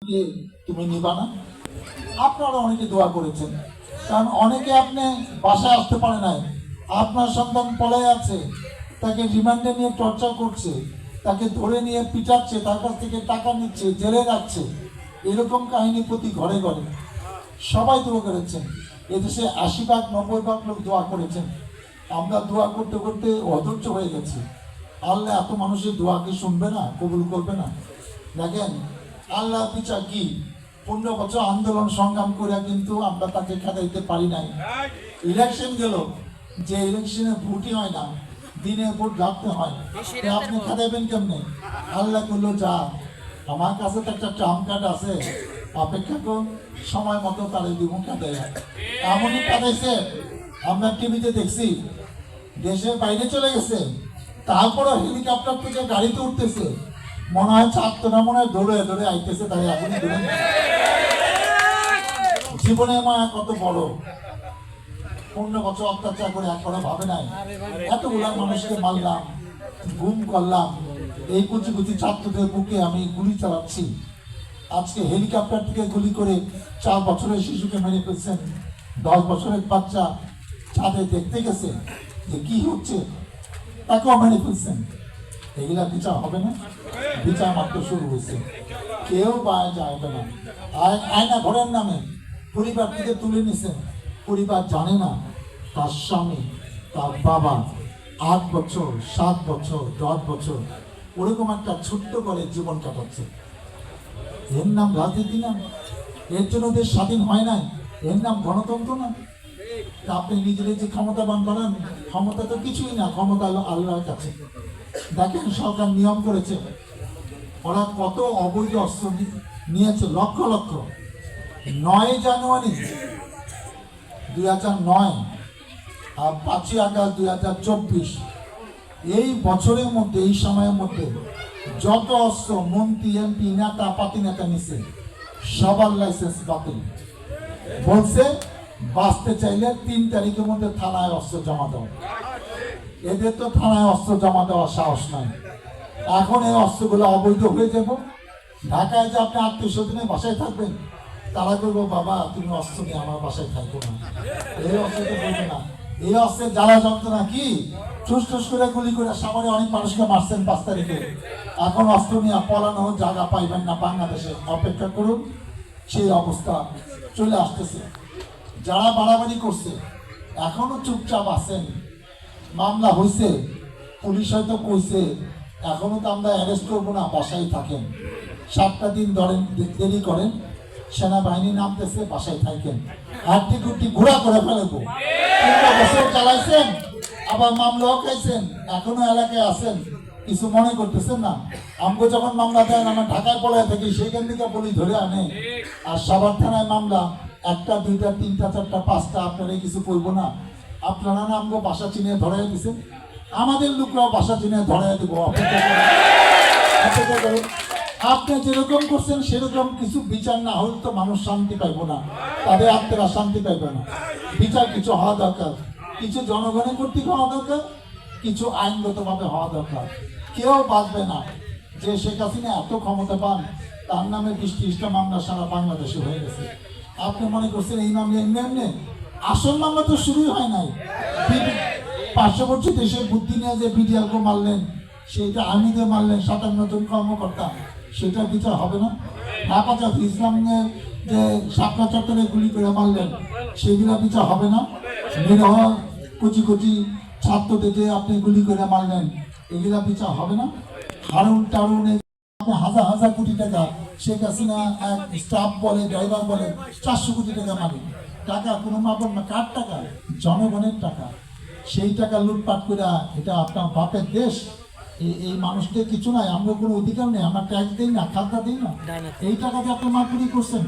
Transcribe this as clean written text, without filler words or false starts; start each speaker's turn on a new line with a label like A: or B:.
A: কি তুমি নিবা না? আপনারা অনেকে দোয়া করেছেন, কারণ অনেকে আপনি বাসায় আসতে পারে নাই, আপনার সন্তান পলায় আছে, তাকে রিমান্ডে নিয়ে টর্চার করছে, তাকে ধরে নিয়ে পিটাচ্ছে, তার কাছ থেকে টাকা নিচ্ছে, জেলে রাখছে। এরকম কাহিনী প্রতি ঘরে ঘরে সবাই দোয়া করেছেন। এদেশে ৮০ ভাগ ৯০ ভাগ লোক দোয়া করেছেন। আমরা দোয়া করতে করতে অধৈর্য হয়ে গেছি। আল্লাহ এত মানুষের দোয়া কি শুনবে না, কবুল করবে না? দেখেন আল্লাহ বিচার কি, 15 বছর আন্দোলন সংগ্রাম করে কিন্তু আমরা তাকে খেদাইতে পারি নাই। ইলেকশন গেল, যে ইলেকশনে ভোটই হয় না, দিনে ভোট রাখতে হয়, আপনি খেদাইবেন কেমনে? আল্লাহ করলো যা, আমার কাছে তো একটা ট্রাম্প কার্ড আছে, অপেক্ষা করুন, সময় মতো তারে দিব খেদাই। এমনই খেদাইছে, আমরা টিভিতে দেখছি, দেশের বাইরে চলে গেছে, তারপরে হেলিকপ্টার থেকে গাড়িতে উঠতেছে, মনে হয় ছাত্র না, মনে হয় দৌড়ে দৌড়ে আইতেছে, তাই এখনই দৌড়ে। জীবনে মায়া কত বড়, 15 বছর অত্যাচার করে একবারও ভাবে নাই এতগুলা মানুষকে মারলাম, গুম করলাম, এই কুচি কুচি ছাত্রদের বুকে আমি গুলি চালাচ্ছি। আজকে হেলিকপ্টার থেকে গুলি করে 4 বছরের শিশুকে মেরে ফেলছেন। 10 বছরের বাচ্চা ছাদে দেখতে গেছে যে কি হচ্ছে, তাকেও মেরে ফেলছেন। এগুলা বিচার হবে না? বিচার মাত্র শুরু হয়েছে, কেউ পায় যাবে না। আয়না ঘরের নামে পরিবার থেকে তুলে নিছেন, পরিবার জানে না তার স্বামী, তার বাবা 8 বছর 7 বছর 10 বছর ওরকম একটা ছোট্ট করে জীবন কাটাচ্ছে। এর নাম রাজনীতি না? এর জন্য দেশ স্বাধীন হয় নাই? এর নাম গণতন্ত্র না? আপনি নিজের যে ক্ষমতাবান বানান, ক্ষমতা তো কিছুই না, ক্ষমতা হলো আল্লাহর কাছে। দেখেন সরকার নিয়ম করেছে, ওরা কত অবৈধ অস্ত্র নিয়েছে, লক্ষ লক্ষ। 9 জানুয়ারি 2009 আর 5 আগস্ট 2024 এই বছরের মধ্যে, এই সময়ের মধ্যে যত অস্ত্র মন্ত্রী এমপি নেতা পাতি নেতা নিছে, সবার লাইসেন্স বাতিল। বলছে বাঁচতে চাইলে 3 তারিখের মধ্যে থানায় অস্ত্র জমা দাও। এদের তো থানায় অস্ত্র জমা দেওয়ার সাহস নাই। এখন এই অস্ত্রগুলো অবৈধ হয়ে যাব। ঢাকায় যে আপনি আত্মীয়-স্বজনের বাসায় থাকবেন, তারা বলবো বাবা তুমি অস্ত্র নিয়ে আমার বাসায় থাকবো না, এই অস্ত্র তো বলবে না। এই অস্ত্রের জ্বালা যন্ত্রণা কি, ঠুস ঠুস করে গুলি করে সামনে অনেক মানুষকে মারছেন 5 তারিখে। এখন অস্ত্র নিয়ে পলানো জায়গা পাইবেন না বাংলাদেশে, অপেক্ষা করুন, সেই অবস্থা চলে আসতেছে। যারা বাড়াবাড়ি করছে এখনো চুপচাপ আছেন, মামলা হয়েছে, পুলিশ হয়তো কইছে এখনো তো আমরা অ্যারেস্ট করবো না, বাসায় থাকেন, 7টা দিন ধরেন, দেরি করেন, সেনাবাহিনী নামতেছে, বাসায় থাকেন, হাড্ডি গুড্ডি ঘোরা করে ফেলবো। 3 বছর চালাইছেন, আবার মামলাও খাইছেন, এখনো এলাকায় আছেন, কিছু মনে করতেছেন না। আমগো যখন মামলা দেন, আমরা ঢাকায় পড়ে থাকি, সেইখান থেকে বলি ধরে আনে, আর সবার থানায় মামলা 1টা 2টা 3টা 4টা 5টা, আপনারা কিছু করবো না? আপনারা না আমগো বাসা চিনে ধরাই দিচ্ছেন, আমাদের লোকরাও বাসা চিনে ধরাই দেবো, অপেক্ষা করুন। আপনি যেরকম করছেন সেরকম কিছু বিচার না হলে তো মানুষ শান্তি পাইবো না, তাদের আত্মীয়রা শান্তি পাইবে না। বিচার কিছু হওয়া দরকার, কিছু জনগণের কর্তৃক হওয়া দরকার, কিছু আইনগতভাবে হওয়া দরকার। কেউ বাঁচবে না যে শেখ হাসিনা এত ক্ষমতা পান, তার নামে 20-30টা মামলা সারা বাংলাদেশে হয়ে গেছে। আপনি মনে করছেন এই মামলা এমনি এমনি? আসল মামলা তো শুরুই হয় নাই। পার্শ্ববর্তী দেশের বুদ্ধি নিয়ে যে বিডিআরকে মারলেন, সেইটা আর্মিদের মারলেন 57 জন কর্মকর্তা, সেটা বিচার হবে না? হেফাজত ইসলামকে যে শাপলা চত্বরে গুলি করে মারলেন, সেগুলা বিচার হবে না? নিরহ কুচি কুচি ছাত্রদের যে আপনি গুলি করে মারলেন, এগুলা বিচার হবে না? হারুন টারুনে হাজার হাজার কোটি টাকা শেখ হাসিনা এক স্টাফ বলে, ড্রাইভার বলে 400 কোটি টাকা মারে, টাকা কোনো মাপন না, কার টাকা? জনগণের টাকা। সেই টাকা লুটপাট করে, এটা আপনার বাপের দেশ, এই মানুষদের কিছু নাই, আমরা কোনো অধিকার নেই, আমরা ট্যাক্স দিই না, খাদ্য দিই না, এই টাকা দিয়ে আপনি মারপিটি করছেন।